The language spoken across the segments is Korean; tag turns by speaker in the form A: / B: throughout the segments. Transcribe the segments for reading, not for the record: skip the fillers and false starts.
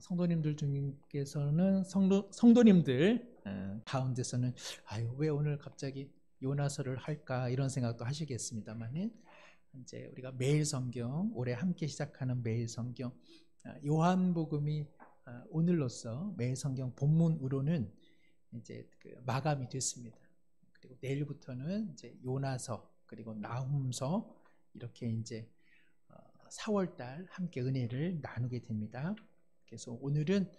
A: 성도님들 중에서는 성도님들 가운데서는 아유 왜 오늘 갑자기 요나서를 할까 이런 생각도 하시겠습니다만은 이제 우리가 매일 성경 올해 함께 시작하는 매일 성경 요한복음이 오늘로써 매일 성경 본문으로는 이제 그 마감이 됐습니다. 그리고 내일부터는 이제 요나서 그리고 나훔서 이렇게 이제 4월달 함께 은혜를 나누게 됩니다. 그래서 오늘은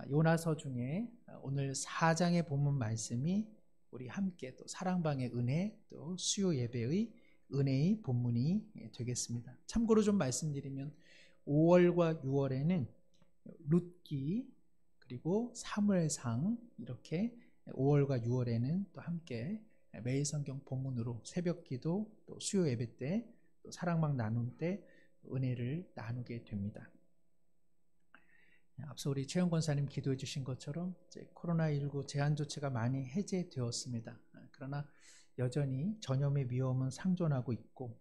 A: 요나서 중에 오늘 4장의 본문 말씀이 우리 함께 또 사랑방의 은혜 또 수요 예배의 은혜의 본문이 되겠습니다. 참고로 좀 말씀드리면 5월과 6월에는 룻기 그리고 사무엘상 이렇게 5월과 6월에는 또 함께 매일 성경 본문으로 새벽기도 또 수요 예배 때 또 사랑방 나눔 때 은혜를 나누게 됩니다. 앞서 우리 최영 권사님 기도해 주신 것처럼 이제 코로나19 제한 조치가 많이 해제되었습니다. 그러나 여전히 전염의 위험은 상존하고 있고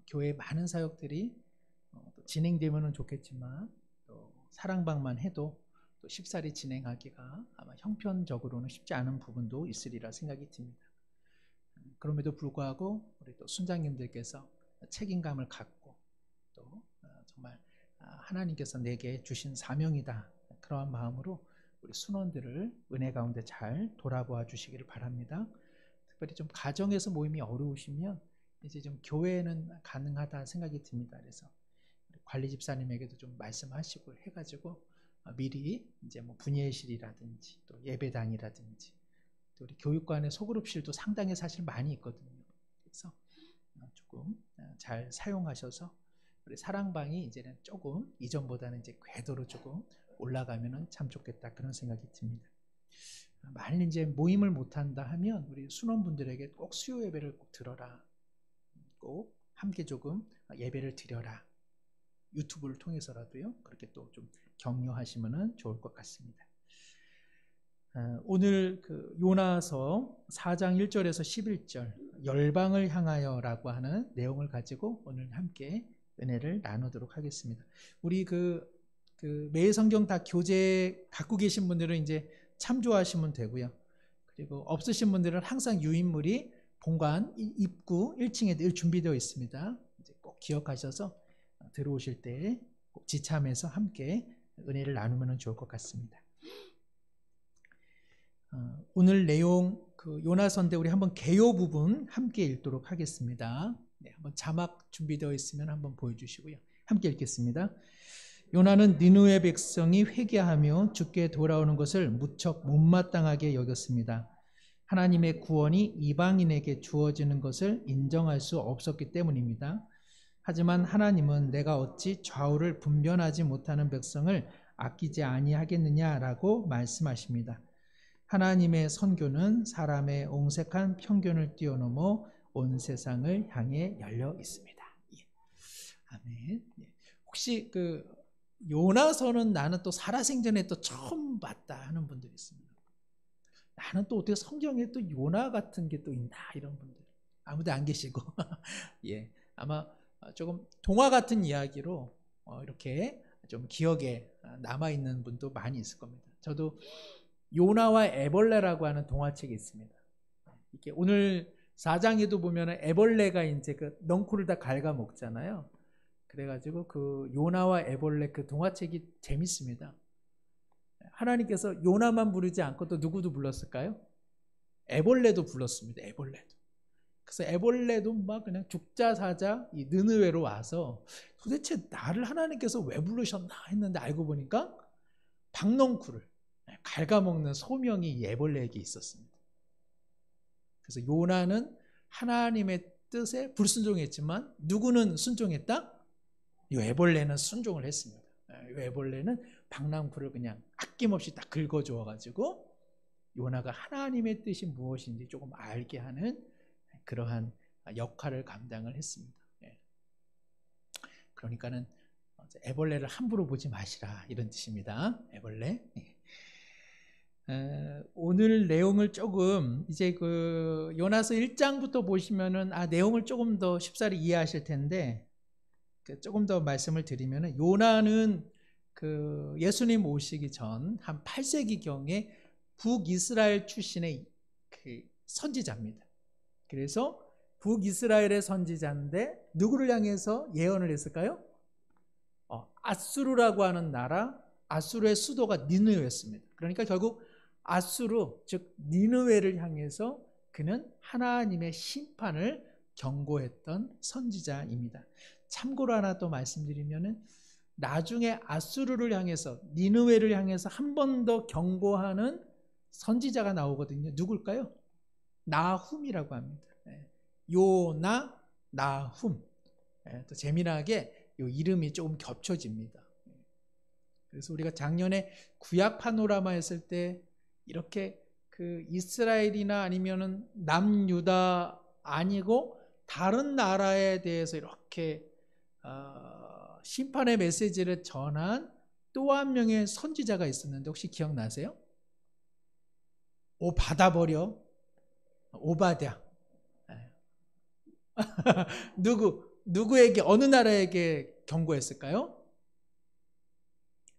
A: 교회 많은 사역들이 진행되면 좋겠지만 또 사랑방만 해도 또 쉽사리 진행하기가 아마 형편적으로는 쉽지 않은 부분도 있으리라 생각이 듭니다. 그럼에도 불구하고 우리 또 순장님들께서 책임감을 갖고 또 정말 하나님께서 내게 주신 사명이다 그러한 마음으로 우리 순원들을 은혜 가운데 잘 돌아보아 주시기를 바랍니다. 특별히 좀 가정에서 모임이 어려우시면 이제 좀 교회는 가능하다 생각이 듭니다. 그래서 관리 집사님에게도 좀 말씀하시고 해가지고 미리 이제 뭐 분예실이라든지 또 예배당이라든지 또 우리 교육관의 소그룹실도 상당히 사실 많이 있거든요. 그래서 조금 잘 사용하셔서 우리 사랑방이 이제는 조금 이전보다는 이제 궤도로 조금 올라가면은 참 좋겠다 그런 생각이 듭니다. 만일 이제 모임을 못한다 하면 우리 순원분들에게 꼭 수요 예배를 꼭 들어라, 꼭 함께 조금 예배를 드려라. 유튜브를 통해서라도요. 그렇게 또 좀 격려하시면은 좋을 것 같습니다. 오늘 그 요나서 4장 1절에서 11절 열방을 향하여라고 하는 내용을 가지고 오늘 함께 은혜를 나누도록 하겠습니다. 우리 그 매일 성경 다 교재 갖고 계신 분들은 이제 참조하시면 되고요. 그리고 없으신 분들은 항상 유인물이 본관 입구 1층에 늘 준비되어 있습니다. 이제 꼭 기억하셔서 들어오실 때 꼭 지참해서 함께 은혜를 나누면 좋을 것 같습니다. 오늘 내용 그 요나서인데 우리 한번 개요 부분 함께 읽도록 하겠습니다. 네, 한번 자막 준비되어 있으면 한번 보여주시고요. 함께 읽겠습니다. 요나는 니느웨 백성이 회개하며 주께 돌아오는 것을 무척 못마땅하게 여겼습니다. 하나님의 구원이 이방인에게 주어지는 것을 인정할 수 없었기 때문입니다. 하지만 하나님은 내가 어찌 좌우를 분별하지 못하는 백성을 아끼지 아니하겠느냐라고 말씀하십니다. 하나님의 선교는 사람의 옹색한 편견을 뛰어넘어 온 세상을 향해 열려 있습니다. 예. 아멘. 예. 혹시 그 요나서는 나는 또 살아생전에 또 처음 봤다 하는 분들이 있습니다. 나는 또 어떻게 성경에 또 요나 같은 게 또 있나 이런 분들 아무도 안 계시고 예 아마 조금 동화 같은 이야기로 이렇게 좀 기억에 남아 있는 분도 많이 있을 겁니다. 저도 요나와 애벌레라고 하는 동화책이 있습니다. 이렇게 오늘 4장에도 보면 애벌레가 이제 그 넝쿨을 다 갉아먹잖아요. 그래가지고 그 요나와 애벌레 그 동화책이 재밌습니다. 하나님께서 요나만 부르지 않고 또 누구도 불렀을까요? 애벌레도 불렀습니다. 애벌레도. 그래서 애벌레도 막 그냥 죽자 사자 이 느느웨로 와서 도대체 나를 하나님께서 왜 부르셨나 했는데 알고 보니까 박넝쿨을 갉아먹는 소명이 이 애벌레에게 있었습니다. 그래서 요나는 하나님의 뜻에 불순종했지만 누구는 순종했다? 이 애벌레는 순종을 했습니다. 이 애벌레는 박낭쿨을 그냥 아낌없이 딱 긁어주어가지고 요나가 하나님의 뜻이 무엇인지 조금 알게 하는 그러한 역할을 감당을 했습니다. 그러니까는 애벌레를 함부로 보지 마시라 이런 뜻입니다. 애벌레. 오늘 내용을 조금 이제 그 요나서 1장부터 보시면은 내용을 조금 더 쉽사리 이해하실 텐데 조금 더 말씀을 드리면은 요나는 그 예수님 오시기 전 한 8세기경에 북이스라엘 출신의 그 선지자입니다. 그래서 북이스라엘의 선지자인데 누구를 향해서 예언을 했을까요? 아수르라고 하는 나라, 아수르의 수도가 니느웨였습니다. 그러니까 결국 아수르, 즉 니느웨를 향해서 그는 하나님의 심판을 경고했던 선지자입니다. 참고로 하나 또 말씀드리면은 나중에 아수르를 향해서, 니느웨를 향해서 한 번 더 경고하는 선지자가 나오거든요. 누굴까요? 나훔이라고 합니다. 요나, 나훔. 또 재미나게 이 이름이 조금 겹쳐집니다. 그래서 우리가 작년에 구약 파노라마 했을 때 이렇게 그 이스라엘이나 아니면은 남유다 아니고 다른 나라에 대해서 이렇게 심판의 메시지를 전한 또 한 명의 선지자가 있었는데 혹시 기억나세요? 받아버려. 오바댜. 누구에게, 어느 나라에게 경고했을까요?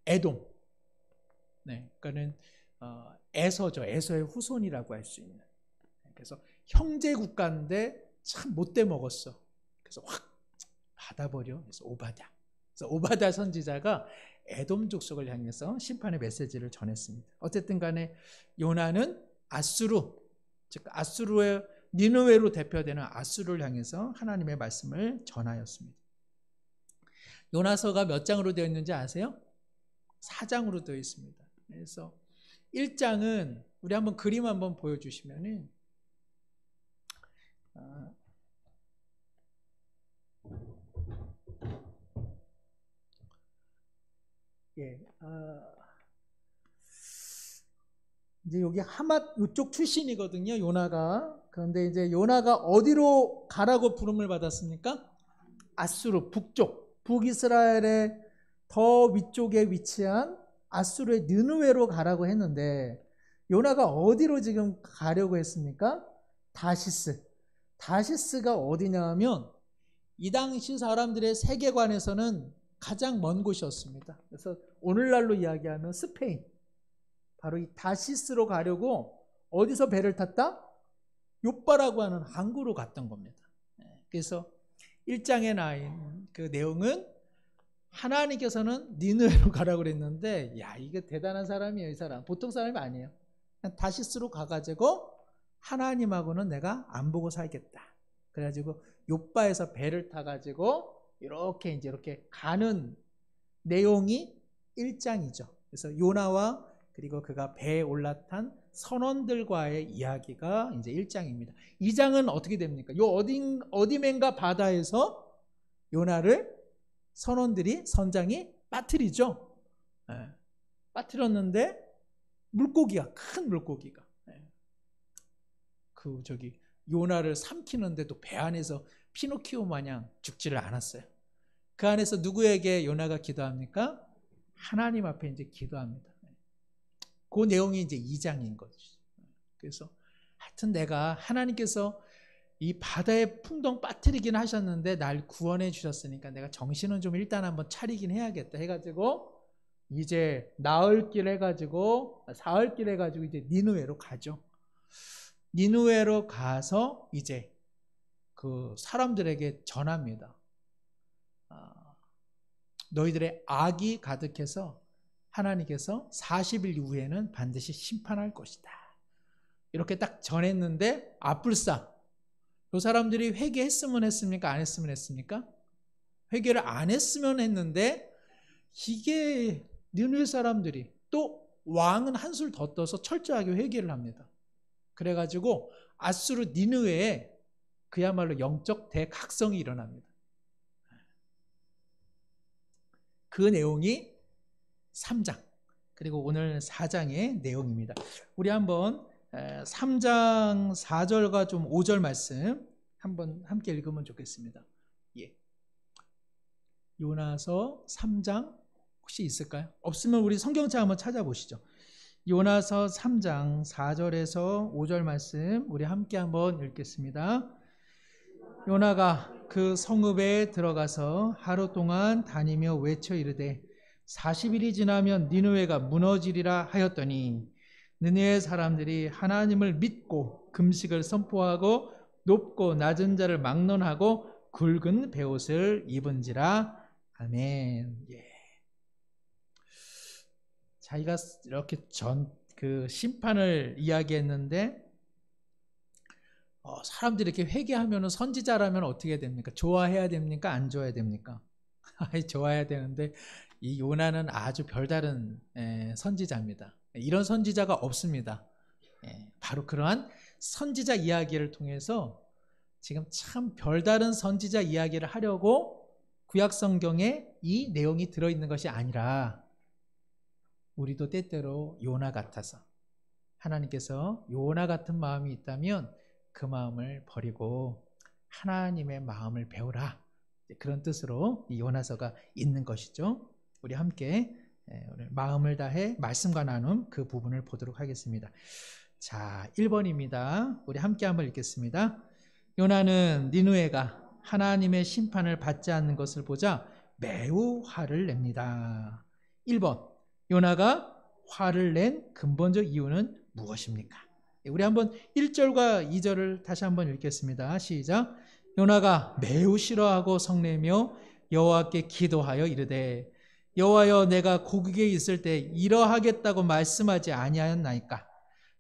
A: 에돔. 네, 그러니까는 에서죠. 에서의 후손이라고 할 수 있는. 그래서 형제 국가인데 참 못돼 먹었어. 그래서 확 받아버려. 그래서 오바댜. 그래서 오바댜 선지자가 에돔 족속을 향해서 심판의 메시지를 전했습니다. 어쨌든 간에 요나는 아수르, 즉 아수르의 니느웨로 대표되는 아수르를 향해서 하나님의 말씀을 전하였습니다. 요나서가 몇 장으로 되어 있는지 아세요? 4장으로 되어 있습니다. 그래서 1장은 우리 한번 그림 한번 보여주시면은 이제 여기 하맛 이쪽 출신이거든요, 요나가. 그런데 이제 요나가 어디로 가라고 부름을 받았습니까? 아수르 북쪽, 북이스라엘의 더 위쪽에 위치한 아수르의 느느웨로 가라고 했는데 요나가 어디로 지금 가려고 했습니까? 다시스. 다시스가 어디냐 하면 이 당시 사람들의 세계관에서는 가장 먼 곳이었습니다. 그래서 오늘날로 이야기하면 스페인, 바로 이 다시스로 가려고 어디서 배를 탔다? 요빠라고 하는 항구로 갔던 겁니다. 그래서 1장에 나인 그 내용은 하나님께서는 니느웨로 가라고 그랬는데, 야, 이게 대단한 사람이에요. 이 사람 보통 사람이 아니에요. 다시스로 가가지고 하나님하고는 내가 안 보고 살겠다. 그래가지고 요빠에서 배를 타가지고 이렇게 가는 내용이 1장이죠. 그래서 요나와 그리고 그가 배에 올라탄 선원들과의 이야기가 이제 1장입니다. 2장은 어떻게 됩니까? 요 어디맨가 바다에서 요나를 선장이 빠뜨리죠. 빠뜨렸는데 큰 물고기가 요나를 삼키는데도 배 안에서 피노키오 마냥 죽지를 않았어요. 그 안에서 누구에게 요나가 기도합니까? 하나님 앞에 이제 기도합니다. 그 내용이 이제 2장인 거죠. 그래서 하여튼 내가 하나님께서 이 바다에 풍덩 빠뜨리긴 하셨는데 날 구원해 주셨으니까 내가 정신은 좀 일단 한번 차리긴 해야겠다 해가지고 이제 사흘 길 해가지고 이제 니느웨로 가죠. 니느웨로 가서 이제 그 사람들에게 전합니다. 너희들의 악이 가득해서 하나님께서 40일 이후에는 반드시 심판할 것이다. 이렇게 딱 전했는데 아뿔싸, 그 사람들이 회개했으면 했습니까? 안 했으면 했습니까? 회개를 안 했으면 했는데 이게 니느웨 사람들이 또 왕은 한술 더 떠서 철저하게 회개를 합니다. 그래가지고 아수르 니느웨에 그야말로 영적 대각성이 일어납니다. 그 내용이 3장 그리고 오늘 4장의 내용입니다. 우리 한번 3장 4절과 좀 5절 말씀 한번 함께 읽으면 좋겠습니다. 요나서 3장 혹시 있을까요? 없으면 우리 성경책 한번 찾아보시죠. 요나서 3장 4절에서 5절 말씀 우리 함께 한번 읽겠습니다. 요나가 그 성읍에 들어가서 하루 동안 다니며 외쳐 이르되 40일이 지나면 니느웨가 무너지리라 하였더니 느느웨 사람들이 하나님을 믿고 금식을 선포하고 높고 낮은 자를 막론하고 굵은 베옷을 입은지라. 아멘. 예. 자기가 이렇게 그 심판을 이야기했는데 사람들이 이렇게 회개하면 선지자라면 어떻게 됩니까? 좋아해야 됩니까? 안 좋아해야 됩니까? 좋아해야 되는데 이 요나는 아주 별다른 선지자입니다. 이런 선지자가 없습니다. 바로 그러한 선지자 이야기를 통해서 지금 참 별다른 선지자 이야기를 하려고 구약 성경에 이 내용이 들어있는 것이 아니라 우리도 때때로 요나 같아서 하나님께서 요나 같은 마음이 있다면 그 마음을 버리고 하나님의 마음을 배우라. 그런 뜻으로 이 요나서가 있는 것이죠. 우리 함께 오늘 마음을 다해 말씀과 나눔 그 부분을 보도록 하겠습니다. 자, 1번입니다. 우리 함께 한번 읽겠습니다. 요나는 니느웨가 하나님의 심판을 받지 않는 것을 보자 매우 화를 냅니다. 1번, 요나가 화를 낸 근본적 이유는 무엇입니까? 우리 한번 1절과 2절을 다시 한번 읽겠습니다. 시작. 요나가 매우 싫어하고 성내며 여호와께 기도하여 이르되 여호와여, 내가 고국에 있을 때 이러하겠다고 말씀하지 아니하였나이까?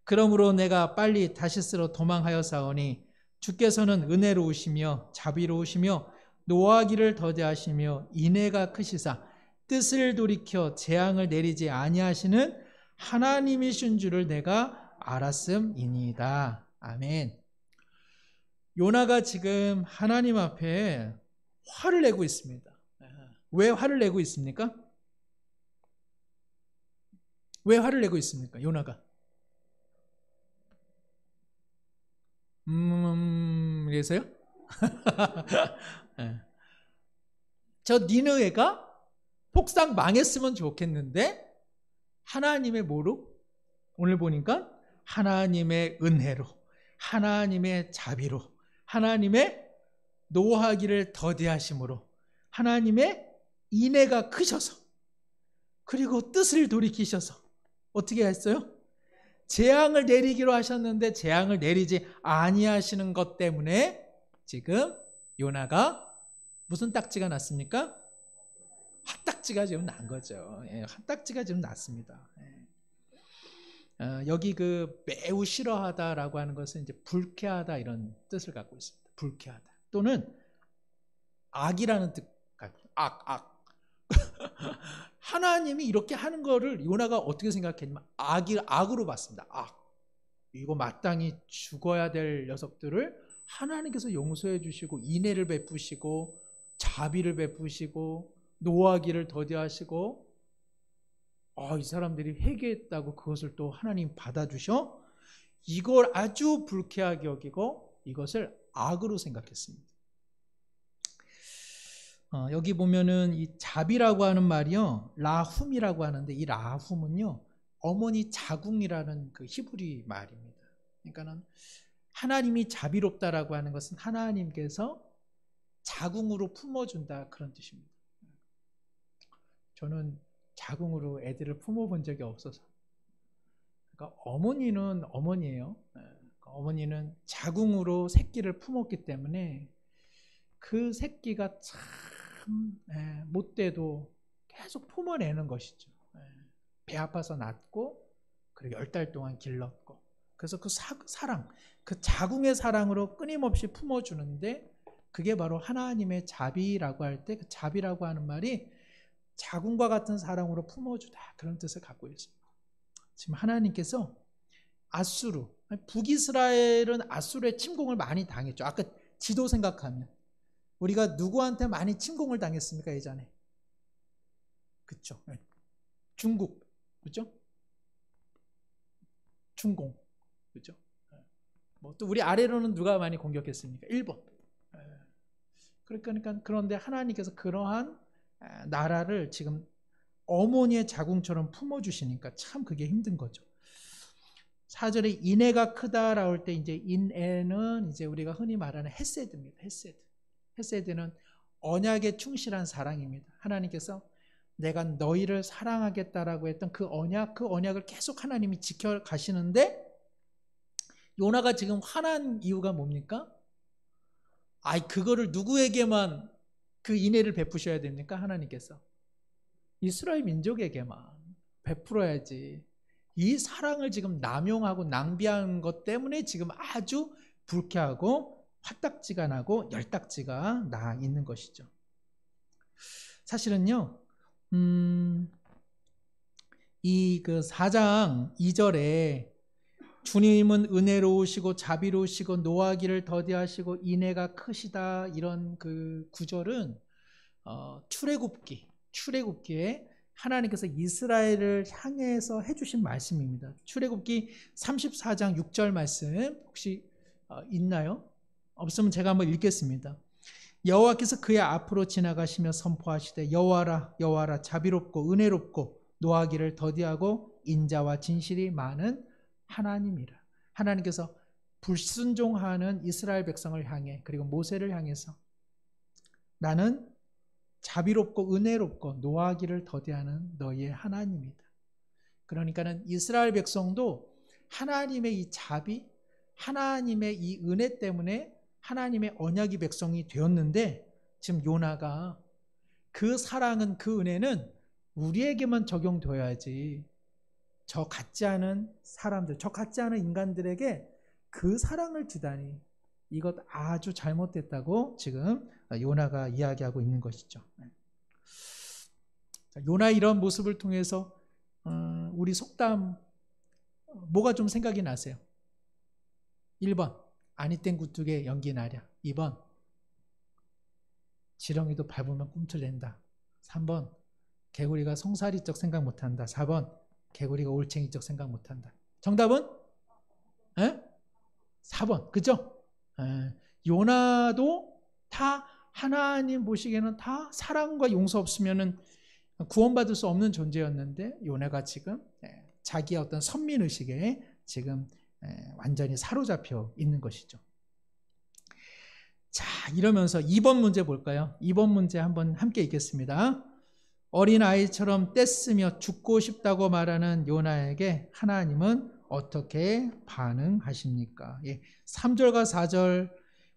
A: 그러므로 내가 빨리 다시스로 도망하여 사오니 주께서는 은혜로우시며 자비로우시며 노하기를 더디하시며 인애가 크시사 뜻을 돌이켜 재앙을 내리지 아니하시는 하나님이신 줄을 내가 알았음이니이다. 아멘. 요나가 지금 하나님 앞에 화를 내고 있습니다. 왜 화를 내고 있습니까? 왜 화를 내고 있습니까? 요나가. 그래서요? 네. 저 니느웨가 폭삭 망했으면 좋겠는데 하나님의 뭐로? 오늘 보니까 하나님의 은혜로, 하나님의 자비로, 하나님의 노하기를 더디하심으로, 하나님의 인애가 크셔서, 그리고 뜻을 돌이키셔서 어떻게 했어요? 재앙을 내리기로 하셨는데 재앙을 내리지 아니하시는 것 때문에 지금 요나가 무슨 딱지가 났습니까? 핫딱지가 지금 난 거죠. 핫딱지가 지금 났습니다. 여기 그 매우 싫어하다라고 하는 것은 이제 불쾌하다 이런 뜻을 갖고 있습니다. 불쾌하다 또는 악이라는 뜻 같아요. 악. 하나님이 이렇게 하는 거를 요나가 어떻게 생각했냐면 악으로 봤습니다. 악. 이거 마땅히 죽어야 될 녀석들을 하나님께서 용서해 주시고 인애를 베푸시고 자비를 베푸시고 노하기를 더디하시고 이 사람들이 회개했다고 그것을 또 하나님 받아주셔? 이걸 아주 불쾌하게 여기고 이것을 악으로 생각했습니다. 여기 보면은 이 자비라고 하는 말이요, 라훔이라고 하는데 이 라훔은요 어머니 자궁이라는 그 히브리 말입니다. 그러니까는 하나님이 자비롭다라고 하는 것은 하나님께서 자궁으로 품어준다 그런 뜻입니다. 저는 자궁으로 애들을 품어본 적이 없어서. 그러니까 어머니는 어머니예요. 어머니는 자궁으로 새끼를 품었기 때문에 그 새끼가 참 못돼도 계속 품어내는 것이죠. 배 아파서 낳고 그리고 10달 동안 길렀고 그래서 그 사랑, 그 자궁의 사랑으로 끊임없이 품어주는데 그게 바로 하나님의 자비라고 할 때 그 자비라고 하는 말이 자궁과 같은 사랑으로 품어주다 그런 뜻을 갖고 있습니다. 지금 하나님께서 아수르, 북이스라엘은 아수르의 침공을 많이 당했죠. 아까 지도 생각하면 우리가 누구한테 많이 침공을 당했습니까? 예전에 그렇죠. 중국 그렇죠? 중공 그렇죠? 뭐 또 우리 아래로는 누가 많이 공격했습니까? 일본. 그러니까 그런데 하나님께서 그러한 나라를 지금 어머니의 자궁처럼 품어주시니까 참 그게 힘든 거죠. 4절에 인애가 크다라고 할 때 이제 인애는 이제 우리가 흔히 말하는 헤세드입니다. 헤세드. 헤세드는 언약에 충실한 사랑입니다. 하나님께서 내가 너희를 사랑하겠다라고 했던 그 언약을 계속 하나님이 지켜가시는데 요나가 지금 화난 이유가 뭡니까? 그거를 누구에게만 그 인애를 베푸셔야 됩니까? 하나님께서. 이스라엘 민족에게만 베풀어야지. 이 사랑을 지금 남용하고 낭비한 것 때문에 지금 아주 불쾌하고 화딱지가 나고 열딱지가 나 있는 것이죠. 사실은요, 이 그 4장 2절에 주님은 은혜로우시고 자비로우시고 노하기를 더디하시고 인애가 크시다, 이런 그 구절은 출애굽기에 하나님께서 이스라엘을 향해서 해주신 말씀입니다. 출애굽기 34장 6절 말씀 혹시 있나요? 없으면 제가 한번 읽겠습니다. 여호와께서 그의 앞으로 지나가시며 선포하시되 여호와라 여호와라 자비롭고 은혜롭고 노하기를 더디하고 인자와 진실이 많은 하나님이라. 하나님께서 불순종하는 이스라엘 백성을 향해, 그리고 모세를 향해서 나는 자비롭고 은혜롭고 노하기를 더디하는 너희의 하나님이다. 그러니까는 이스라엘 백성도 하나님의 이 자비, 하나님의 이 은혜 때문에 하나님의 언약이 백성이 되었는데, 지금 요나가 그 사랑은, 그 은혜는 우리에게만 적용되어야지 저 같지 않은 사람들, 저 같지 않은 인간들에게 그 사랑을 주다니, 이것 아주 잘못됐다고 지금 요나가 이야기하고 있는 것이죠. 요나 이런 모습을 통해서 우리 속담 뭐가 좀 생각이 나세요? 1번 아니 땐 굴뚝에 연기 나랴. 2번 지렁이도 밟으면 꿈틀댄다. 3번 개구리가 송사리적 생각 못한다. 4번 개구리가 올챙이적 생각 못한다. 정답은? 4번. 그죠? 요나도 다 하나님 보시기에는 다 사랑과 용서 없으면은 구원받을 수 없는 존재였는데, 요나가 지금 자기의 어떤 선민의식에 지금 완전히 사로잡혀 있는 것이죠. 자, 이러면서 2번 문제 볼까요? 2번 문제 한번 함께 읽겠습니다. 어린아이처럼 떼쓰며 죽고 싶다고 말하는 요나에게 하나님은 어떻게 반응하십니까? 3절과 4절,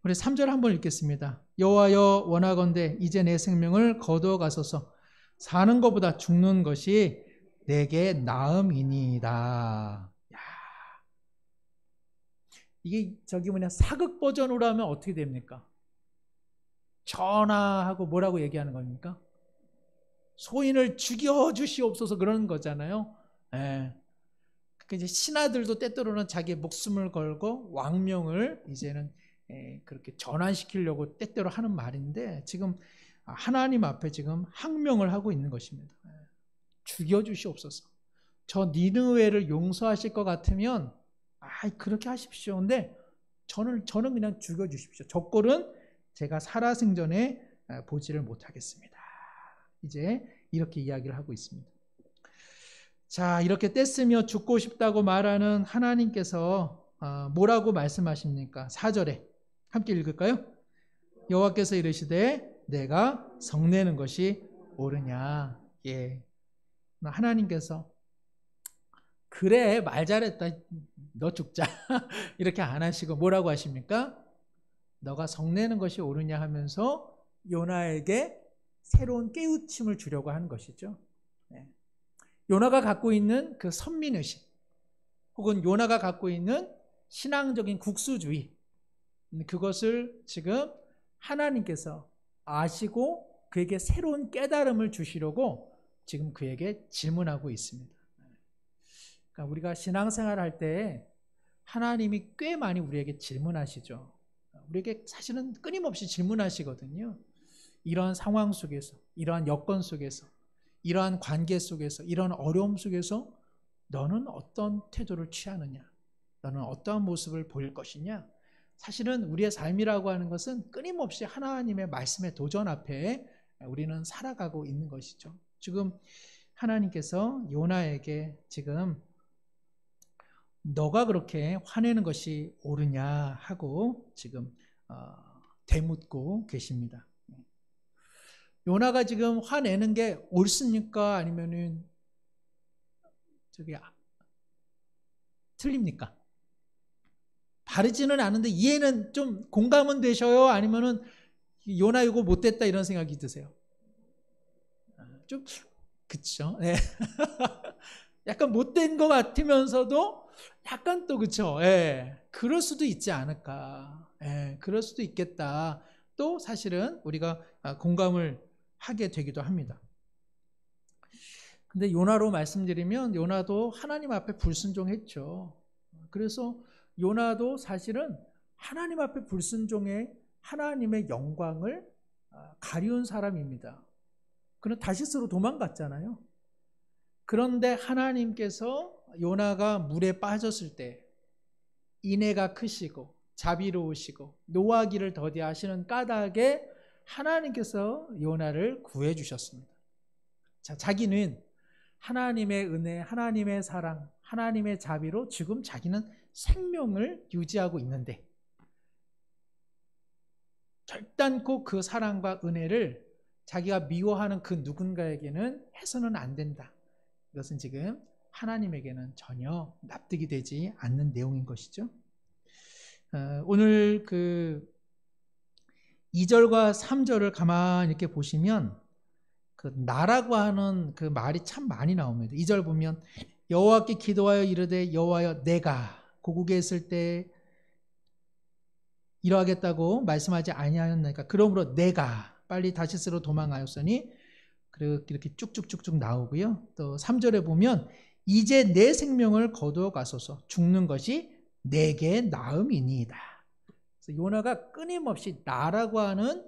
A: 우리 3절 한번 읽겠습니다. 여호와여 원하건대 이제 내 생명을 거두어가소서. 사는 것보다 죽는 것이 내게 나음이니이다. 이게 사극 버전으로 하면 어떻게 됩니까? 전하하고 뭐라고 얘기하는 겁니까? 소인을 죽여주시옵소서 그러는 거잖아요. 이제 신하들도 때때로는 자기의 목숨을 걸고 왕명을 이제는 그렇게 전환시키려고 때때로 하는 말인데, 지금 하나님 앞에 지금 항명을 하고 있는 것입니다. 죽여주시옵소서. 저 니느웨를 용서하실 것 같으면 그렇게 하십시오. 근데 저는 그냥 죽여주십시오. 저 꼴은 제가 살아생전에 보지를 못하겠습니다. 이제 이렇게 이야기를 하고 있습니다. 자, 이렇게 떼쓰며 죽고 싶다고 말하는 하나님께서 뭐라고 말씀하십니까? 4절에 함께 읽을까요? 여호와께서 이르시되 내가 성내는 것이 옳으냐. 하나님께서 그래 말 잘했다 너 죽자 이렇게 안 하시고 뭐라고 하십니까? 너가 성내는 것이 옳으냐 하면서 요나에게 새로운 깨우침을 주려고 하는 것이죠. 요나가 갖고 있는 그 선민의식, 혹은 요나가 갖고 있는 신앙적인 국수주의, 그것을 지금 하나님께서 아시고 그에게 새로운 깨달음을 주시려고 지금 그에게 질문하고 있습니다. 그러니까 우리가 신앙생활 할 때 하나님이 꽤 많이 우리에게 질문하시죠. 우리에게 사실은 끊임없이 질문하시거든요. 이러한 상황 속에서, 이러한 여건 속에서, 이러한 관계 속에서, 이러한 어려움 속에서 너는 어떤 태도를 취하느냐? 너는 어떠한 모습을 보일 것이냐? 사실은 우리의 삶이라고 하는 것은 끊임없이 하나님의 말씀의 도전 앞에 우리는 살아가고 있는 것이죠. 지금 하나님께서 요나에게 지금 너가 그렇게 화내는 것이 옳으냐 하고 지금 되묻고 계십니다. 요나가 지금 화내는 게 옳습니까? 아니면은 저기 틀립니까? 바르지는 않은데 이해는 좀 공감은 되셔요? 아니면은 요나 이거 못됐다 이런 생각이 드세요? 좀 그쵸? 네. 약간 못된 것 같으면서도 약간 또 그쵸? 예. 그럴 수도 있지 않을까? 예. 그럴 수도 있겠다. 또 사실은 우리가 공감을 하게 되기도 합니다. 근데 요나로 말씀드리면 요나도 하나님 앞에 불순종했죠. 그래서 요나도 사실은 하나님 앞에 불순종해 하나님의 영광을 가리운 사람입니다. 그는 다시스로 도망갔잖아요. 그런데 하나님께서 요나가 물에 빠졌을 때 인애가 크시고 자비로우시고 노하기를 더디하시는 까닭에 하나님께서 요나를 구해 주셨습니다. 자, 자기는 하나님의 은혜, 하나님의 사랑, 하나님의 자비로 지금 자기는 생명을 유지하고 있는데 결단코 그 사랑과 은혜를 자기가 미워하는 그 누군가에게는 해서는 안 된다. 이것은 지금 하나님에게는 전혀 납득이 되지 않는 내용인 것이죠. 오늘 그 2절과 3절을 가만히 이렇게 보시면 그 나라고 하는 그 말이 참 많이 나옵니다. 2절 보면 여호와께 기도하여 이르되 여호와여 내가 고국에 있을 때 이러하겠다고 말씀하지 아니하였나이까 그러므로 내가 빨리 다시스로 도망하였으니 그리고 이렇게 쭉쭉쭉쭉 나오고요. 또 3절에 보면 이제 내 생명을 거두어 가소서 죽는 것이 내게 나음이니이다. 그래서 요나가 끊임없이 나라고 하는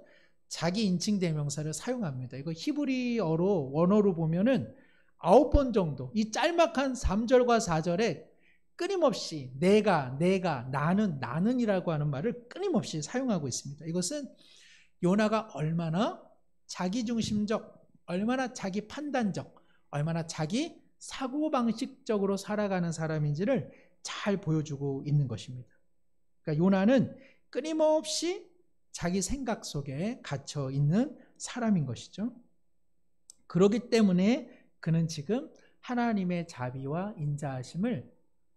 A: 자기 인칭 대명사를 사용합니다. 이거 히브리어로 원어로 보면은 9번 정도 이 짤막한 3절과 4절에 끊임없이 내가 나는이라고 하는 말을 끊임없이 사용하고 있습니다. 이것은 요나가 얼마나 자기중심적, 얼마나 자기 판단적, 얼마나 자기 사고방식적으로 살아가는 사람인지를 잘 보여주고 있는 것입니다. 그러니까 요나는 끊임없이 자기 생각 속에 갇혀 있는 사람인 것이죠. 그렇기 때문에 그는 지금 하나님의 자비와 인자하심을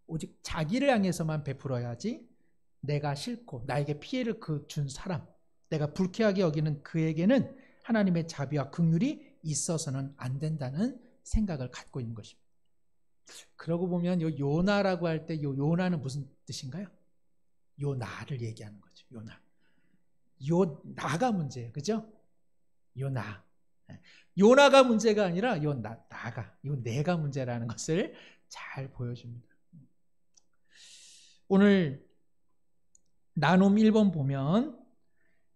A: 오직 자기를 향해서만 베풀어야지 내가 싫고 나에게 피해를 준 사람, 내가 불쾌하게 여기는 그에게는 하나님의 자비와 긍휼이 있어서는 안 된다는 생각을 갖고 있는 것입니다. 그러고 보면 요 요나라고 할 때 요 요나는 무슨 뜻인가요? 요나를 얘기하는 거죠. 요나. 요나가 문제예요. 그죠? 요나. 요나가 문제가 아니라 나가. 내가 문제라는 것을 잘 보여줍니다. 오늘 나눔 1번 보면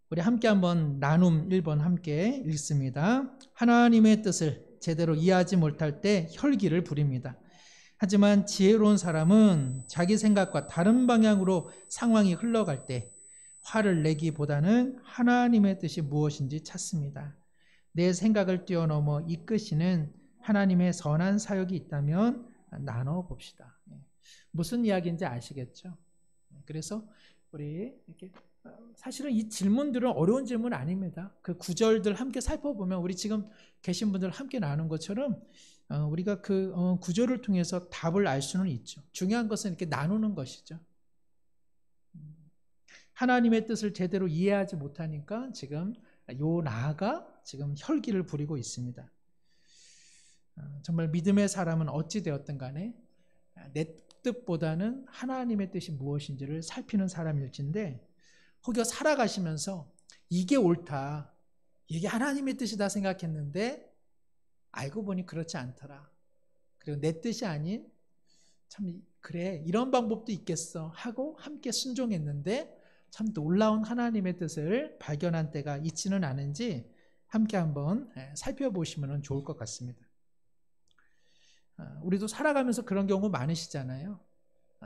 A: 우리 함께 한번 나눔 1번 함께 읽습니다. 하나님의 뜻을 제대로 이해하지 못할 때 혈기를 부립니다. 하지만 지혜로운 사람은 자기 생각과 다른 방향으로 상황이 흘러갈 때 화를 내기보다는 하나님의 뜻이 무엇인지 찾습니다. 내 생각을 뛰어넘어 이끄시는 하나님의 선한 사역이 있다면 나눠봅시다. 무슨 이야기인지 아시겠죠? 그래서 우리 이렇게 사실은 이 질문들은 어려운 질문 아닙니다. 그 구절들 함께 살펴보면 우리 지금 계신 분들 함께 나눈 것처럼 우리가 그 구절을 통해서 답을 알 수는 있죠. 중요한 것은 이렇게 나누는 것이죠. 하나님의 뜻을 제대로 이해하지 못하니까 지금 요나가 지금 혈기를 부리고 있습니다. 정말 믿음의 사람은 어찌 되었든 간에 내 뜻보다는 하나님의 뜻이 무엇인지를 살피는 사람일진데 혹여 살아가시면서 이게 옳다, 이게 하나님의 뜻이다 생각했는데 알고 보니 그렇지 않더라. 그리고 내 뜻이 아닌 참 그래 이런 방법도 있겠어 하고 함께 순종했는데 참 놀라운 하나님의 뜻을 발견한 때가 있지는 않은지 함께 한번 살펴보시면 좋을 것 같습니다. 우리도 살아가면서 그런 경우 많으시잖아요.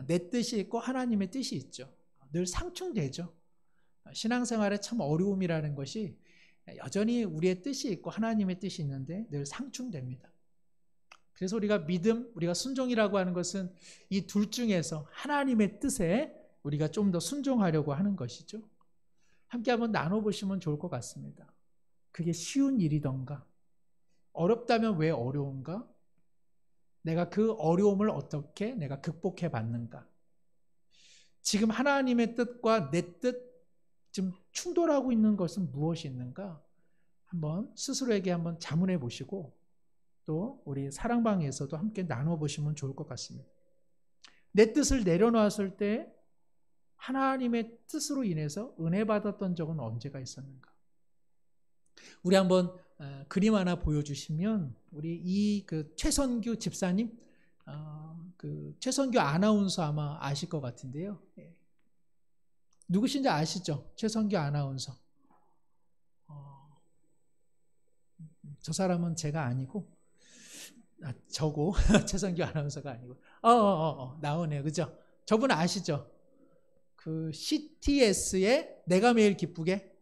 A: 내 뜻이 있고 하나님의 뜻이 있죠. 늘 상충되죠. 신앙생활에 참 어려움이라는 것이 여전히 우리의 뜻이 있고 하나님의 뜻이 있는데 늘 상충됩니다. 그래서 우리가 믿음, 우리가 순종이라고 하는 것은 이 둘 중에서 하나님의 뜻에 우리가 좀 더 순종하려고 하는 것이죠. 함께 한번 나눠보시면 좋을 것 같습니다. 그게 쉬운 일이던가? 어렵다면 왜 어려운가? 내가 그 어려움을 어떻게 내가 극복해 봤는가? 지금 하나님의 뜻과 내 뜻 좀 충돌하고 있는 것은 무엇이 있는가? 한번 스스로에게 한번 자문해 보시고 또 우리 사랑방에서도 함께 나눠 보시면 좋을 것 같습니다. 내 뜻을 내려놨을 때 하나님의 뜻으로 인해서 은혜 받았던 적은 언제가 있었는가? 우리 한번 그림 하나 보여주시면 우리 이 그 최선규 집사님, 그 최선규 아나운서 아마 아실 것 같은데요. 누구신지 아시죠? 최선규 아나운서. 저 사람은 제가 아니고, 저고 최선규 아나운서가 아니고, 나오네요, 그죠? 저분 아시죠? 그 CTS의 내가 매일 기쁘게,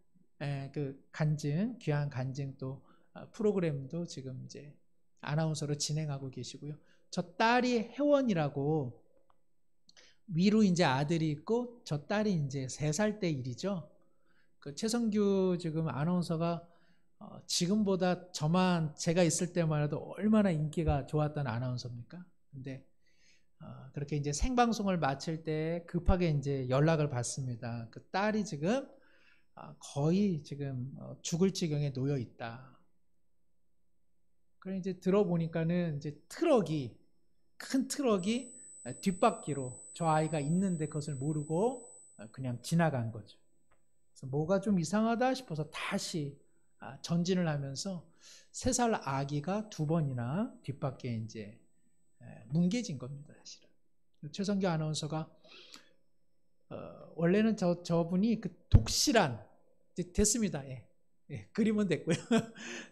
A: 그 간증, 귀한 간증 또 프로그램도 지금 이제 아나운서로 진행하고 계시고요. 저 딸이 혜원이라고, 위로 이제 아들이 있고 저 딸이 이제 3살 때 일이죠. 그 최성규 지금 아나운서가 지금보다 제가 있을 때만 해도 얼마나 인기가 좋았던 아나운서입니까? 근데 그렇게 이제 생방송을 마칠 때 급하게 이제 연락을 받습니다. 그 딸이 지금 거의 지금 죽을 지경에 놓여 있다. 그래 이제 들어보니까는 이제 큰 트럭이 뒷바퀴로 저 아이가 있는데 그것을 모르고 그냥 지나간 거죠. 그래서 뭐가 좀 이상하다 싶어서 다시 전진을 하면서 3살 아기가 2번이나 뒷바퀴에 이제 뭉개진 겁니다, 사실은. 최성규 아나운서가 원래는 저분이 그 독실한, 됐습니다. 그림은 됐고요.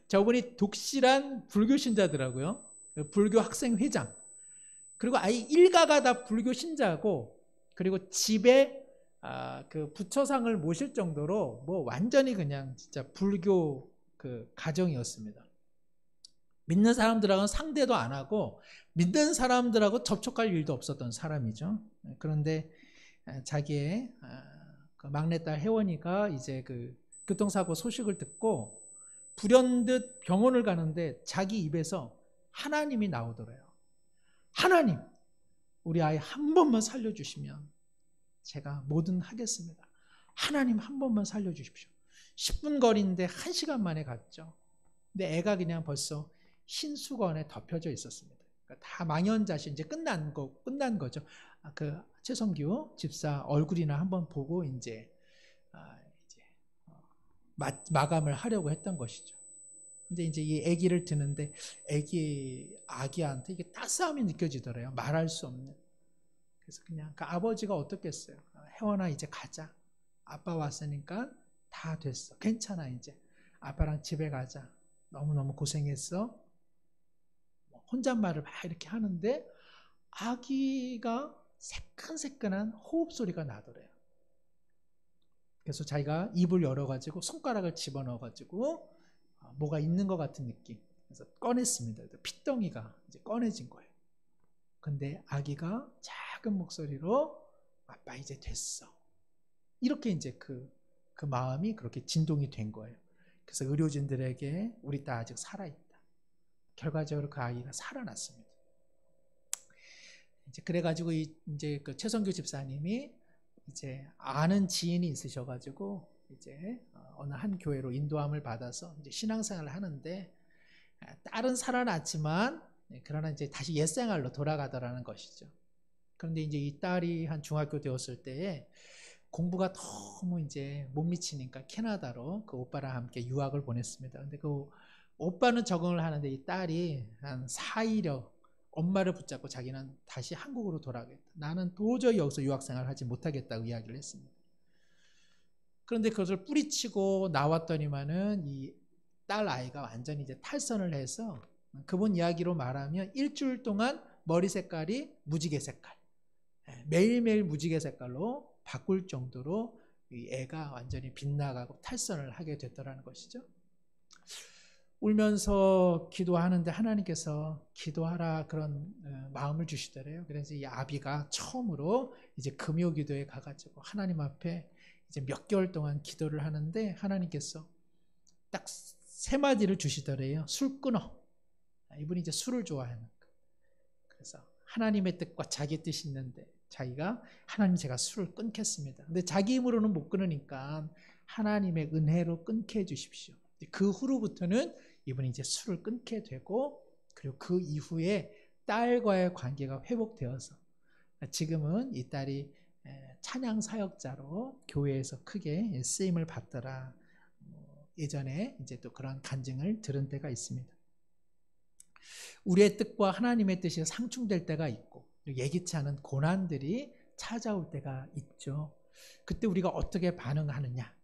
A: 저분이 독실한 불교 신자더라고요. 불교 학생 회장. 그리고 아예 일가가 다 불교 신자고, 그리고 집에 그 부처상을 모실 정도로 뭐 완전히 그냥 진짜 불교 그 가정이었습니다. 믿는 사람들하고는 상대도 안 하고 믿는 사람들하고 접촉할 일도 없었던 사람이죠. 그런데 자기의 그 막내딸 혜원이가 이제 그 교통사고 소식을 듣고 불현듯 병원을 가는데 자기 입에서 하나님이 나오더래요. 하나님, 우리 아이 한 번만 살려주시면 제가 뭐든 하겠습니다. 하나님 한 번만 살려주십시오. 10분 거리인데 1시간 만에 갔죠. 근데 애가 그냥 벌써 흰 수건에 덮여져 있었습니다. 그러니까 다 망연자실, 이제 끝난 거죠. 그 최성규 집사 얼굴이나 한번 보고 이제 마감을 하려고 했던 것이죠. 근데 이제 이 아기를 드는데 아기한테 이게 따스함이 느껴지더래요. 말할 수 없는. 그래서 그냥 그 아버지가 어떻겠어요. 혜원아 이제 가자. 아빠 왔으니까 다 됐어. 괜찮아 이제. 아빠랑 집에 가자. 너무너무 고생했어. 혼잣말을 막 이렇게 하는데 아기가 새끈새끈한 호흡 소리가 나더래요. 그래서 자기가 입을 열어가지고 손가락을 집어넣어가지고 뭐가 있는 것 같은 느낌. 그래서 꺼냈습니다. 핏덩이가 이제 꺼내진 거예요. 근데 아기가 작은 목소리로 아빠 이제 됐어. 이렇게 이제 그 마음이 그렇게 진동이 된 거예요. 그래서 의료진들에게 우리 딸 아직 살아있다. 결과적으로 그 아이가 살아났습니다. 이제 그래가지고 이제 그 최성규 집사님이 이제 아는 지인이 있으셔가지고 이제 어느 한 교회로 인도함을 받아서 이제 신앙생활을 하는데 딸은 살아났지만 그러나 이제 다시 옛생활로 돌아가더라는 것이죠. 그런데 이제 이 딸이 한 중학교 되었을 때에 공부가 너무 이제 못 미치니까 캐나다로 그 오빠랑 함께 유학을 보냈습니다. 근데 그 오빠는 적응을 하는데 이 딸이 한 4일여 엄마를 붙잡고 자기는 다시 한국으로 돌아가겠다. 나는 도저히 여기서 유학생활을 하지 못하겠다고 이야기를 했습니다. 그런데 그것을 뿌리치고 나왔더니만은 이 딸 아이가 완전히 이제 탈선을 해서 그분 이야기로 말하면 일주일 동안 머리 색깔이 무지개 색깔, 매일매일 무지개 색깔로 바꿀 정도로 이 애가 완전히 빗나가고 탈선을 하게 됐더라는 것이죠. 울면서 기도하는데 하나님께서 기도하라 그런 마음을 주시더래요. 그래서 이 아비가 처음으로 이제 금요 기도에 가가지고 하나님 앞에 이제 몇 개월 동안 기도를 하는데 하나님께서 딱 세 마디를 주시더래요. 술 끊어. 이분이 이제 술을 좋아하는 거. 그래서 하나님의 뜻과 자기 뜻이 있는데 자기가 하나님 제가 술을 끊겠습니다. 근데 자기 힘으로는 못 끊으니까 하나님의 은혜로 끊게 해주십시오. 그 후로부터는 이분이 이제 술을 끊게 되고 그리고 그 이후에 딸과의 관계가 회복되어서 지금은 이 딸이 찬양 사역자로 교회에서 크게 쓰임을 받더라. 예전에 이제 또 그런 간증을 들은 때가 있습니다. 우리의 뜻과 하나님의 뜻이 상충될 때가 있고 예기치 않은 고난들이 찾아올 때가 있죠. 그때 우리가 어떻게 반응하느냐,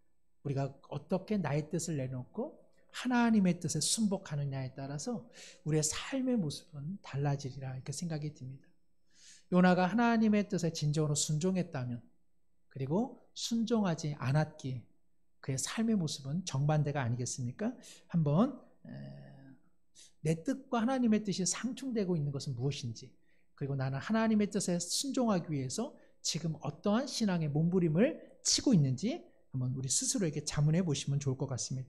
A: 우리가 어떻게 나의 뜻을 내놓고 하나님의 뜻에 순복하느냐에 따라서 우리의 삶의 모습은 달라지리라 이렇게 생각이 듭니다. 요나가 하나님의 뜻에 진정으로 순종했다면 그리고 순종하지 않았기에 그의 삶의 모습은 정반대가 아니겠습니까? 한번 내 뜻과 하나님의 뜻이 상충되고 있는 것은 무엇인지, 그리고 나는 하나님의 뜻에 순종하기 위해서 지금 어떠한 신앙의 몸부림을 치고 있는지 한번 우리 스스로에게 자문해 보시면 좋을 것 같습니다.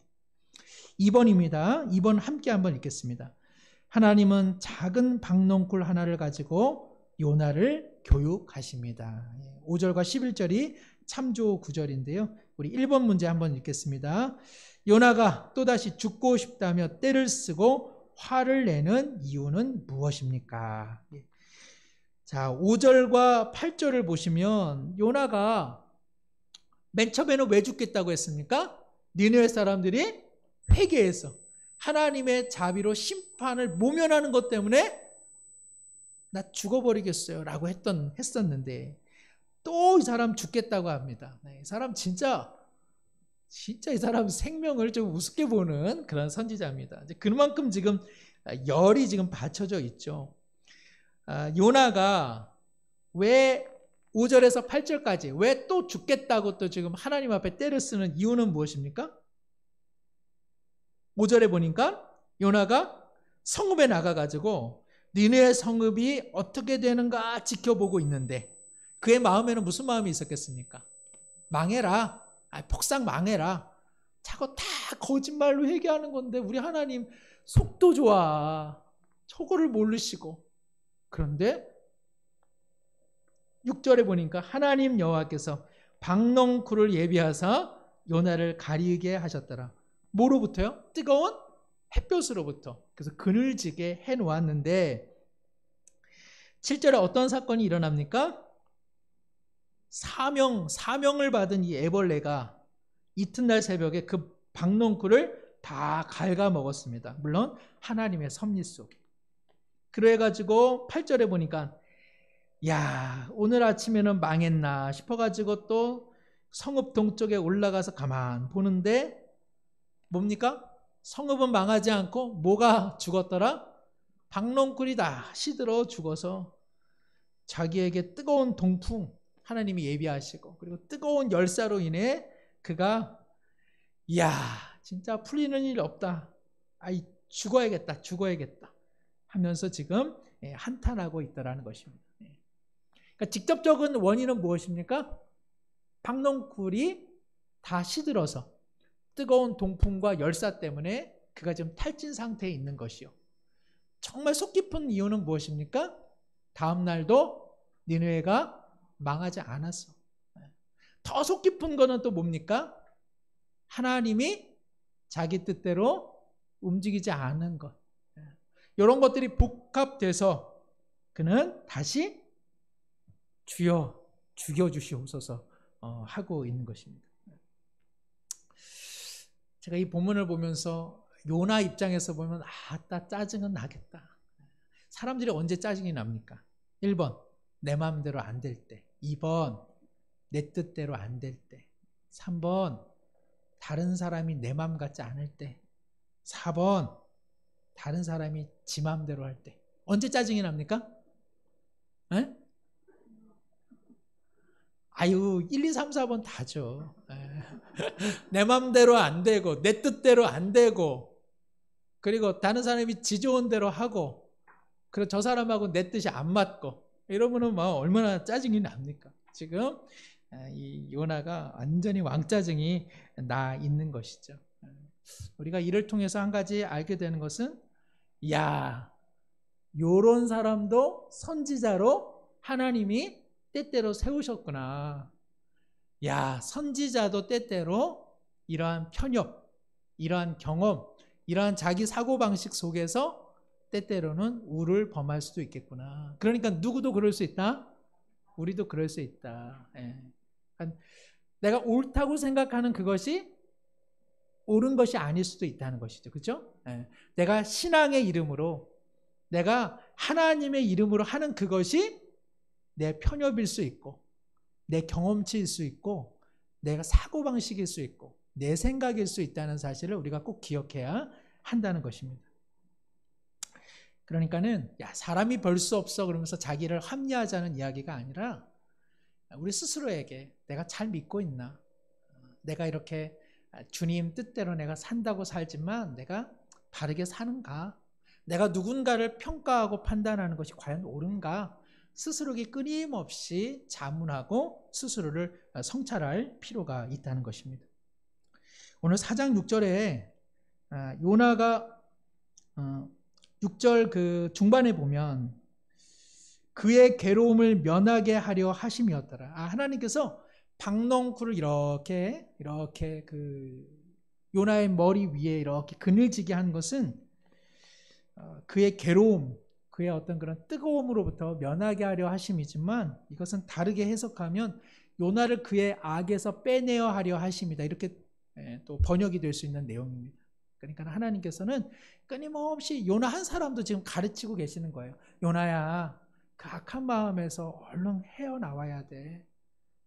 A: 2번입니다. 2번 함께 한번 읽겠습니다. 하나님은 작은 박농쿨 하나를 가지고 요나를 교육하십니다. 5절과 11절이 참조 구절인데요. 우리 1번 문제 한번 읽겠습니다. 요나가 또다시 죽고 싶다며 떼를 쓰고 화를 내는 이유는 무엇입니까? 자, 5절과 8절을 보시면 요나가 맨 처음에는 왜 죽겠다고 했습니까? 니느웨 사람들이 회개해서 하나님의 자비로 심판을 모면하는 것 때문에 나 죽어버리겠어요 라고 했었는데 또 이 사람 죽겠다고 합니다. 이 사람 진짜 이 사람 생명을 좀 우습게 보는 그런 선지자입니다. 그만큼 지금 열이 지금 받쳐져 있죠. 요나가 왜 5절에서 8절까지 왜 또 죽겠다고 또 지금 하나님 앞에 떼를 쓰는 이유는 무엇입니까? 5절에 보니까 요나가 성읍에 나가가지고 니느웨 성읍이 어떻게 되는가 지켜보고 있는데 그의 마음에는 무슨 마음이 있었겠습니까? 망해라. 폭삭 망해라. 저거 다 거짓말로 회개하는 건데 우리 하나님 속도 좋아. 저거를 모르시고. 그런데 6절에 보니까 하나님 여호와께서 박농쿨을 예비하사 요나를 가리게 하셨더라. 뭐로부터요? 뜨거운 햇볕으로부터. 그래서 그늘지게 해놓았는데 7절에 어떤 사건이 일어납니까? 사명을 받은 이 애벌레가 이튿날 새벽에 그 박농쿨을 다 갉아먹었습니다. 물론 하나님의 섭리 속에. 그래가지고 8절에 보니까 야, 오늘 아침에는 망했나 싶어가지고 또 성읍 동쪽에 올라가서 가만 보는데 뭡니까? 성읍은 망하지 않고 뭐가 죽었더라? 박농쿨이 다 시들어 죽어서 자기에게 뜨거운 동풍 하나님이 예비하시고 그리고 뜨거운 열사로 인해 그가 이야 진짜 풀리는 일 없다. 죽어야겠다 하면서 지금 한탄하고 있다라는 것입니다. 그러니까 직접적인 원인은 무엇입니까? 박농쿨이 다 시들어서 뜨거운 동풍과 열사 때문에 그가 지금 탈진 상태에 있는 것이요. 정말 속 깊은 이유는 무엇입니까? 다음 날도 니느웨가 망하지 않았어. 더 속 깊은 거는 또 뭡니까? 하나님이 자기 뜻대로 움직이지 않은 것. 이런 것들이 복합돼서 그는 다시 주여 죽여주시옵소서 하고 있는 것입니다. 제가 이 본문을 보면서 요나 입장에서 보면 짜증은 나겠다. 사람들이 언제 짜증이 납니까? 1번 내 마음대로 안 될 때, 2번 내 뜻대로 안 될 때, 3번 다른 사람이 내 마음 같지 않을 때, 4번 다른 사람이 지 마음대로 할 때. 언제 짜증이 납니까? 에? 1, 2, 3, 4번 다죠. 내 마음대로 안 되고 내 뜻대로 안 되고 그리고 다른 사람이 지 좋은 대로 하고 그리고 저 사람하고 내 뜻이 안 맞고 이러면은 얼마나 짜증이 납니까? 지금 이 요나가 완전히 왕짜증이 나 있는 것이죠. 우리가 이를 통해서 한 가지 알게 되는 것은, 야, 요런 사람도 선지자로 하나님이 때때로 세우셨구나. 야, 선지자도 때때로 이러한 편협, 이러한 경험, 이러한 자기 사고방식 속에서 때때로는 우를 범할 수도 있겠구나. 그러니까 누구도 그럴 수 있다? 우리도 그럴 수 있다. 예. 내가 옳다고 생각하는 그것이 옳은 것이 아닐 수도 있다는 것이죠. 그렇죠? 예. 내가 신앙의 이름으로, 내가 하나님의 이름으로 하는 그것이 내 편협일 수 있고, 내 경험치일 수 있고, 내가 사고방식일 수 있고, 내 생각일 수 있다는 사실을 우리가 꼭 기억해야 한다는 것입니다. 그러니까는 야, 사람이 별 수 없어 그러면서 자기를 합리화하자는 이야기가 아니라, 우리 스스로에게 내가 잘 믿고 있나, 내가 이렇게 주님 뜻대로 내가 산다고 살지만 내가 바르게 사는가, 내가 누군가를 평가하고 판단하는 것이 과연 옳은가, 스스로에게 끊임없이 자문하고 스스로를 성찰할 필요가 있다는 것입니다. 오늘 4장 6절에 요나가 6절 그 중반에 보면 그의 괴로움을 면하게 하려 하심이었더라. 하나님께서 박넝쿨을 이렇게 그 요나의 머리 위에 이렇게 그늘지게 한 것은 그의 괴로움, 그의 어떤 그런 뜨거움으로부터 면하게 하려 하심이지만, 이것은 다르게 해석하면 요나를 그의 악에서 빼내어 하려 하심이다. 이렇게 또 번역이 될 수 있는 내용입니다. 그러니까 하나님께서는 끊임없이 요나 한 사람도 지금 가르치고 계시는 거예요. 요나야, 그 악한 마음에서 얼른 헤어나와야 돼.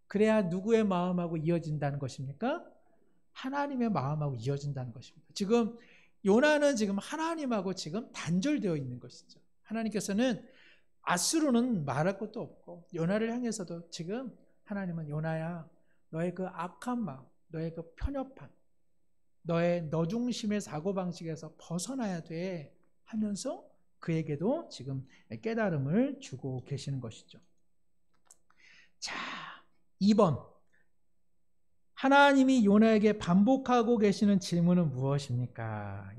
A: 그래야 누구의 마음하고 이어진다는 것입니까? 하나님의 마음하고 이어진다는 것입니다. 지금 요나는 지금 하나님하고 지금 단절되어 있는 것이죠. 하나님께서는 아수르는 말할 것도 없고, 요나를 향해서도 지금 하나님은 요나야, 너의 그 악한 마음, 너의 그 편협함, 너의 너 중심의 사고방식에서 벗어나야 돼 하면서 그에게도 지금 깨달음을 주고 계시는 것이죠. 자, 2번. 하나님이 요나에게 반복하고 계시는 질문은 무엇입니까?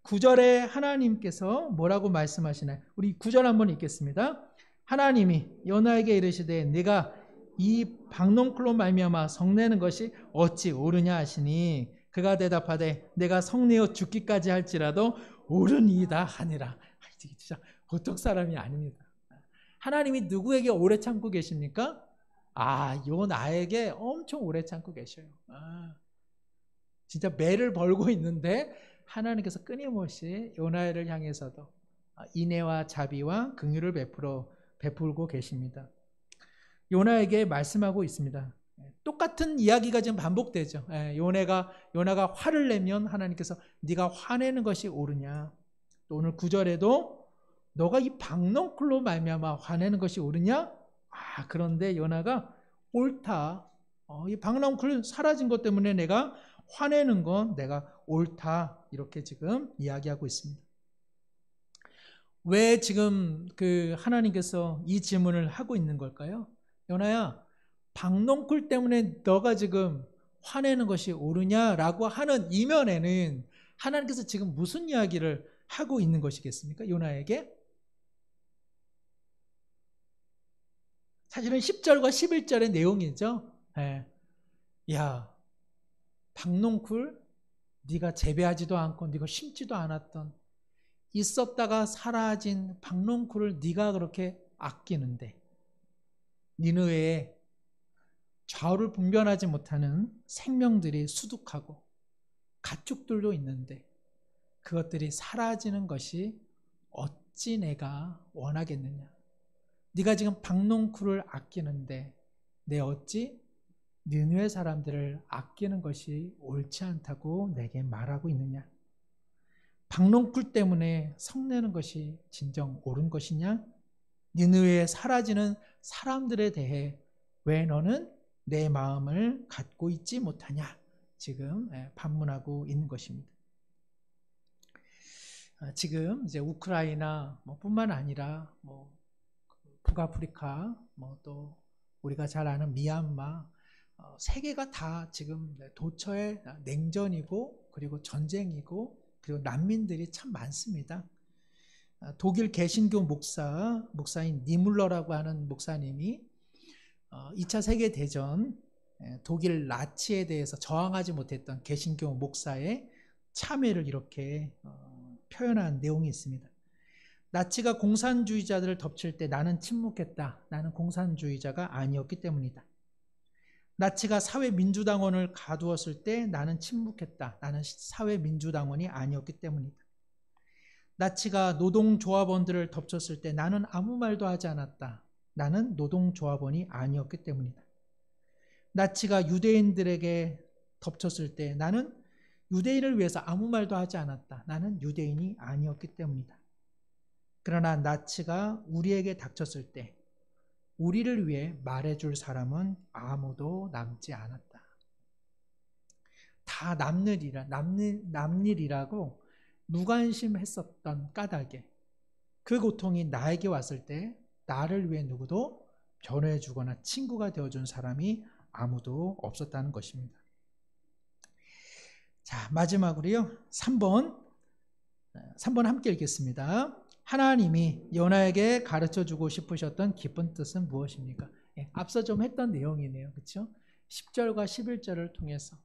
A: 9절에 하나님께서 뭐라고 말씀하시나요? 우리 9절 한번 읽겠습니다. 하나님이 요나에게 이르시되 네가 이 박넝쿨로 말미암아 성내는 것이 어찌 옳으냐 하시니, 그가 대답하되 내가 성내어 죽기까지 할지라도 옳으니이다 하니라. 진짜 보통 사람이 아닙니다. 하나님이 누구에게 오래 참고 계십니까? 요나에게 엄청 오래 참고 계셔요. 진짜 매를 벌고 있는데 하나님께서 끊임없이 요나를 향해서도 인애와 자비와 긍휼을 베풀고 계십니다. 요나에게 말씀하고 있습니다. 똑같은 이야기가 지금 반복되죠. 요나가 화를 내면 하나님께서 네가 화내는 것이 옳으냐. 또 오늘 9절에도 너가 이 박넝쿨로 말미암아 화내는 것이 옳으냐? 그런데 요나가 옳다. 이 박넝쿨 사라진 것 때문에 내가 화내는 건 내가 옳다. 이렇게 지금 이야기하고 있습니다. 왜 지금 그 하나님께서 이 질문을 하고 있는 걸까요? 요나야, 박넝쿨 때문에 너가 지금 화내는 것이 옳으냐라고 하는 이면에는 하나님께서 지금 무슨 이야기를 하고 있는 것이겠습니까? 요나에게? 사실은 10절과 11절의 내용이죠. 야, 박농쿨 네가 재배하지도 않고 네가 심지도 않았던, 있었다가 사라진 박농쿨을 네가 그렇게 아끼는데, 니느웨에 좌우를 분별하지 못하는 생명들이 수두하고 가축들도 있는데 그것들이 사라지는 것이 어찌 내가 원하겠느냐. 네가 지금 박농쿨을 아끼는데 내 어찌 느느웨 사람들을 아끼는 것이 옳지 않다고 내게 말하고 있느냐. 박농쿨 때문에 성내는 것이 진정 옳은 것이냐. 느느웨에 사라지는 사람들에 대해 왜 너는 내 마음을 갖고 있지 못하냐. 지금 반문하고 있는 것입니다. 지금 이제 우크라이나 뿐만 아니라 북아프리카, 또 우리가 잘 아는 미얀마, 세계가 다 지금 도처의 냉전이고, 그리고 전쟁이고 그리고 난민들이 참 많습니다. 독일 개신교 목사인 니물러라고 하는 목사님이 2차 세계대전 독일 나치에 대해서 저항하지 못했던 개신교 목사의 참회를 이렇게 표현한 내용이 있습니다. 나치가 공산주의자들을 덮칠 때 나는 침묵했다. 나는 공산주의자가 아니었기 때문이다. 나치가 사회민주당원을 가두었을 때 나는 침묵했다. 나는 사회민주당원이 아니었기 때문이다. 나치가 노동조합원들을 덮쳤을 때 나는 아무 말도 하지 않았다. 나는 노동조합원이 아니었기 때문이다. 나치가 유대인들에게 덮쳤을 때 나는 유대인을 위해서 아무 말도 하지 않았다. 나는 유대인이 아니었기 때문이다. 그러나 나치가 우리에게 닥쳤을 때 우리를 위해 말해줄 사람은 아무도 남지 않았다. 다 남일이라고 무관심했었던 까닭에 그 고통이 나에게 왔을 때 나를 위해 누구도 변호해주거나 친구가 되어준 사람이 아무도 없었다는 것입니다. 자, 마지막으로요. 3번 함께 읽겠습니다. 하나님이 요나에게 가르쳐주고 싶으셨던 깊은 뜻은 무엇입니까? 앞서 좀 했던 내용이네요. 그렇죠? 10절과 11절을 통해서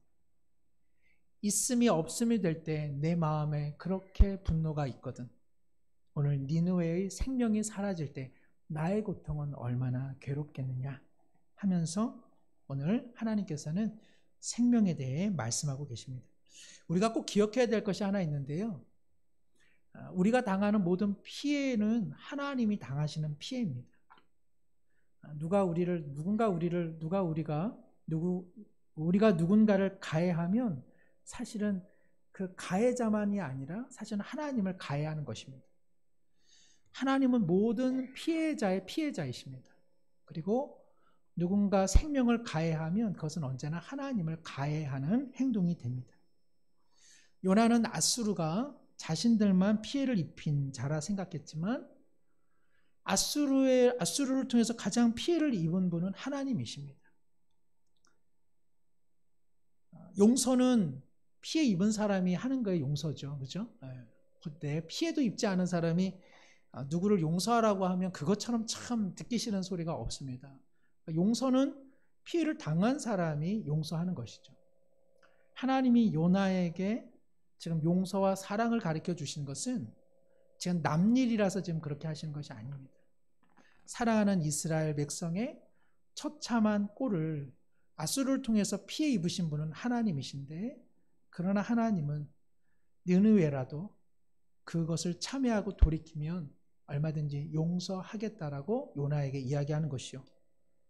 A: 있음이 없음이 될 때 내 마음에 그렇게 분노가 있거든. 오늘 니느웨의 생명이 사라질 때 나의 고통은 얼마나 괴롭겠느냐 하면서 오늘 하나님께서는 생명에 대해 말씀하고 계십니다. 우리가 꼭 기억해야 될 것이 하나 있는데요. 우리가 당하는 모든 피해는 하나님이 당하시는 피해입니다. 우리가 누군가를 가해하면 사실은 그 가해자만이 아니라 사실은 하나님을 가해하는 것입니다. 하나님은 모든 피해자의 피해자이십니다. 그리고 누군가 생명을 가해하면 그것은 언제나 하나님을 가해하는 행동이 됩니다. 요나는 아수르가 자신들만 피해를 입힌 자라 생각했지만 아수르를 통해서 가장 피해를 입은 분은 하나님이십니다. 용서는 피해 입은 사람이 하는 거에 용서죠. 그죠? 그때 피해도 입지 않은 사람이 누구를 용서하라고 하면 그것처럼 참 듣기 싫은 소리가 없습니다. 용서는 피해를 당한 사람이 용서하는 것이죠. 하나님이 요나에게 지금 용서와 사랑을 가르쳐 주시는 것은 지금 남일이라서 지금 그렇게 하시는 것이 아닙니다. 사랑하는 이스라엘 백성의 처참한 꼴을 아수르를 통해서 피해 입으신 분은 하나님이신데, 그러나 하나님은 느느웨라도 그것을 참회하고 돌이키면 얼마든지 용서하겠다라고 요나에게 이야기하는 것이요.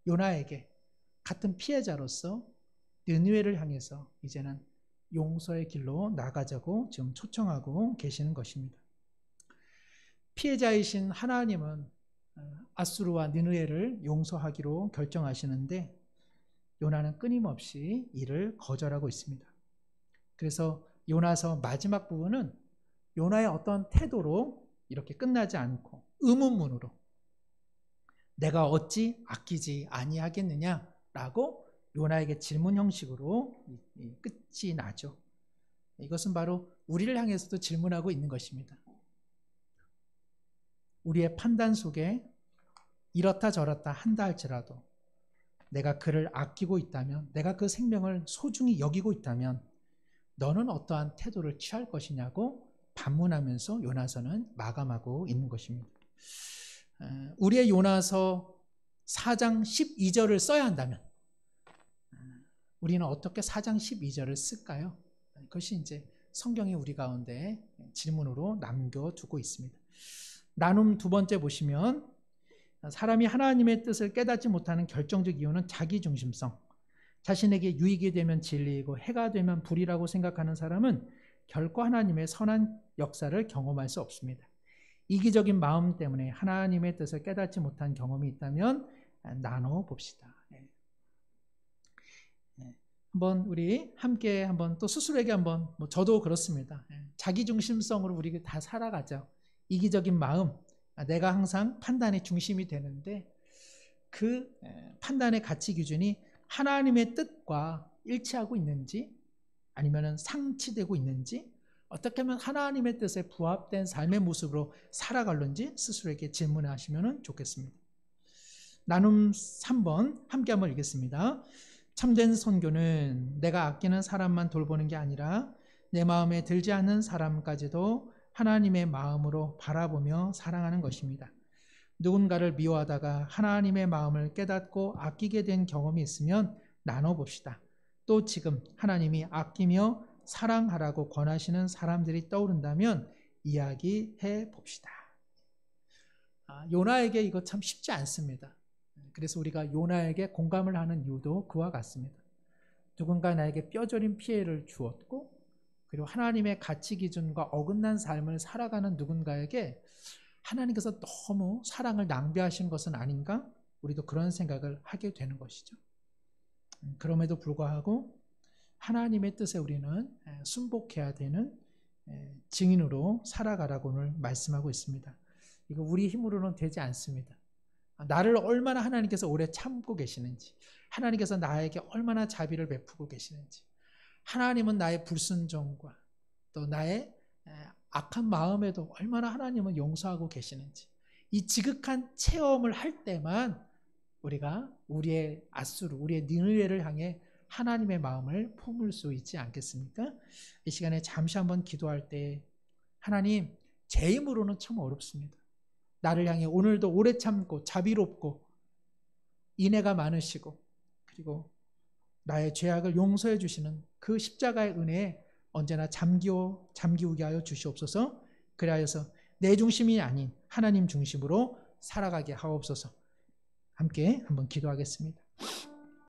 A: 요나에게 같은 피해자로서 느느웨를 향해서 이제는 용서의 길로 나가자고 지금 초청하고 계시는 것입니다. 피해자이신 하나님은 아수르와 느느웨를 용서하기로 결정하시는데 요나는 끊임없이 이를 거절하고 있습니다. 그래서 요나서 마지막 부분은 요나의 어떤 태도로 이렇게 끝나지 않고 의문문으로 내가 어찌 아끼지 아니하겠느냐라고 요나에게 질문 형식으로 끝이 나죠. 이것은 바로 우리를 향해서도 질문하고 있는 것입니다. 우리의 판단 속에 이렇다 저렇다 한다 할지라도 내가 그를 아끼고 있다면, 내가 그 생명을 소중히 여기고 있다면 너는 어떠한 태도를 취할 것이냐고 반문하면서 요나서는 마감하고 있는 것입니다. 우리의 요나서 4장 12절을 써야 한다면 우리는 어떻게 4장 12절을 쓸까요? 그것이 이제 성경이 우리 가운데 질문으로 남겨두고 있습니다. 나눔 두 번째 보시면 사람이 하나님의 뜻을 깨닫지 못하는 결정적 이유는 자기중심성. 자신에게 유익이 되면 진리이고 해가 되면 불이라고 생각하는 사람은 결코 하나님의 선한 역사를 경험할 수 없습니다. 이기적인 마음 때문에 하나님의 뜻을 깨닫지 못한 경험이 있다면 나눠봅시다. 한번 우리 함께 한번 또 스스로에게 한번, 저도 그렇습니다. 자기중심성으로 우리 다 살아가죠. 이기적인 마음, 내가 항상 판단의 중심이 되는데 그 판단의 가치 기준이 하나님의 뜻과 일치하고 있는지, 아니면 상치되고 있는지, 어떻게 하면 하나님의 뜻에 부합된 삶의 모습으로 살아갈는지 스스로에게 질문하시면 좋겠습니다. 나눔 3번 함께 한번 읽겠습니다. 참된 선교는 내가 아끼는 사람만 돌보는 게 아니라 내 마음에 들지 않는 사람까지도 하나님의 마음으로 바라보며 사랑하는 것입니다. 누군가를 미워하다가 하나님의 마음을 깨닫고 아끼게 된 경험이 있으면 나눠봅시다. 또 지금 하나님이 아끼며 사랑하라고 권하시는 사람들이 떠오른다면 이야기해 봅시다. 요나에게 이거 참 쉽지 않습니다. 그래서 우리가 요나에게 공감을 하는 이유도 그와 같습니다. 누군가 나에게 뼈저린 피해를 주었고, 그리고 하나님의 가치 기준과 어긋난 삶을 살아가는 누군가에게 하나님께서 너무 사랑을 낭비하신 것은 아닌가? 우리도 그런 생각을 하게 되는 것이죠. 그럼에도 불구하고 하나님의 뜻에 우리는 순복해야 되는 증인으로 살아가라고 오늘 말씀하고 있습니다. 이거 우리 힘으로는 되지 않습니다. 나를 얼마나 하나님께서 오래 참고 계시는지, 하나님께서 나에게 얼마나 자비를 베푸고 계시는지, 하나님은 나의 불순종과 또 나의 악한 마음에도 얼마나 하나님은 용서하고 계시는지, 이 지극한 체험을 할 때만 우리가 우리의 아수르, 우리의 니느웨를 향해 하나님의 마음을 품을 수 있지 않겠습니까? 이 시간에 잠시 한번 기도할 때, 하나님, 제 힘으로는 참 어렵습니다. 나를 향해 오늘도 오래 참고 자비롭고 인애가 많으시고, 그리고 나의 죄악을 용서해 주시는 그 십자가의 은혜에 언제나 잠기우게 하여 주시옵소서. 그리하여서 내 중심이 아닌 하나님 중심으로 살아가게 하옵소서. 함께 한번 기도하겠습니다.